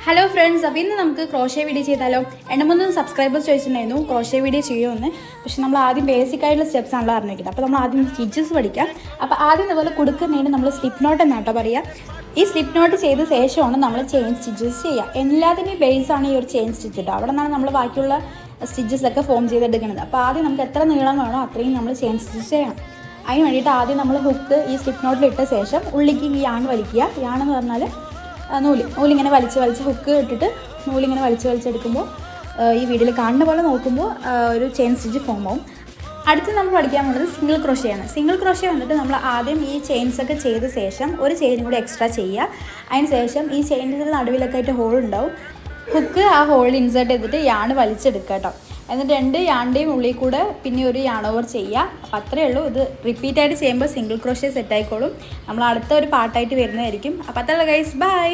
Hello friends, അപ്പോൾ ഇന്ന് നമുക്ക് ക്രോഷ്യ വീഡിയോ ചെയ്താലോ? 2-3 സബ്സ്ക്രൈബേഴ്സ് ചോദിച്ചിട്ടുണ്ടായിരുന്നു ക്രോഷ്യ വീഡിയോ ചെയ്യുമെന്ന്. പക്ഷേ നമ്മൾ ആദ്യം ബേസിക് ആയിട്ടുള്ള സ്റ്റെപ്സ് ആണല്ലോ അറിഞ്ഞിരിക്കുന്നത്. അപ്പോൾ നമ്മൾ ആദ്യം സ്റ്റിച്ചസ് പഠിക്കാം. അപ്പോൾ ആദ്യം ഇതുപോലെ കൊടുക്കുന്നതിന് നമ്മൾ സ്ലിപ്പ് നോട്ട് എന്നാട്ടോ പറയുക. ഈ സ്ലിപ്പ് നോട്ട് ചെയ്ത ശേഷമാണ് നമ്മൾ ചെയിൻ സ്റ്റിച്ചസ് ചെയ്യുക. എല്ലാത്തിൻ്റെയും ബേസാണ് ഈ ഒരു ചെയിൻ സ്റ്റിച്ച് കേട്ടോ. അവിടെ നിന്നാണ് നമ്മൾ ബാക്കിയുള്ള സ്റ്റിച്ചസൊക്കെ ഫോം ചെയ്തെടുക്കുന്നത്. അപ്പോൾ ആദ്യം നമുക്ക് എത്ര നീളം വേണോ അത്രയും നമ്മൾ ചെയിൻ സ്റ്റിച്ച് ചെയ്യണം. അതിന് വേണ്ടിയിട്ട് ആദ്യം നമ്മൾ ഹുക്ക് ഈ സ്ലിപ്പ് നോട്ടിലിട്ട ശേഷം ഉള്ളിലേക്ക് ഈ യാൺ വലിക്കുക. യാണെന്ന് പറഞ്ഞാൽ നൂലിങ്ങനെ വലിച്ച് ഹുക്ക് ഇട്ടിട്ട് നൂലിങ്ങനെ വലിച്ചെടുക്കുമ്പോൾ ഈ വീഡിയോയിൽ കാണുന്ന പോലെ നോക്കുമ്പോൾ ഒരു ചെയിൻ സ്റ്റിച്ച് ഫോം ആവും. അടുത്ത് നമ്മൾ പഠിക്കാൻ പോകുന്നത് സിംഗിൾ ക്രോഷ്യാണ്. സിംഗിൾ ക്രോഷ്യ വന്നിട്ട് നമ്മൾ ആദ്യം ഈ ചെയിൻസൊക്കെ ചെയ്ത ശേഷം ഒരു ചെയിനും കൂടി എക്സ്ട്രാ ചെയ്യുക. അതിന് ശേഷം ഈ ചെയിനിൻ്റെ നടുവിലൊക്കെ ആയിട്ട് ഹോൾ ഉണ്ടാവും. ഹുക്ക് ആ ഹോളിൽ ഇൻസേർട്ട് ചെയ്തിട്ട് യാൺ വലിച്ചെടുക്കുക കേട്ടോ. എന്നിട്ട് 2 യാണിൻ്റെയും ഉള്ളിൽ കൂടെ പിന്നെ ഒരു യാൺ ഓവർ ചെയ്യുക. അപ്പോൾ അത്രയേ ഉള്ളൂ. ഇത് റിപ്പീറ്റായിട്ട് ചെയ്യുമ്പോൾ സിംഗിൾ ക്രോഷ്യ സെറ്റ് ആയിക്കോളും. നമ്മൾ അടുത്ത ഒരു പാർട്ടായിട്ട് വരുന്നതായിരിക്കും. അപ്പോൾ അത്രയുള്ള ഗൈസ്, ബൈ.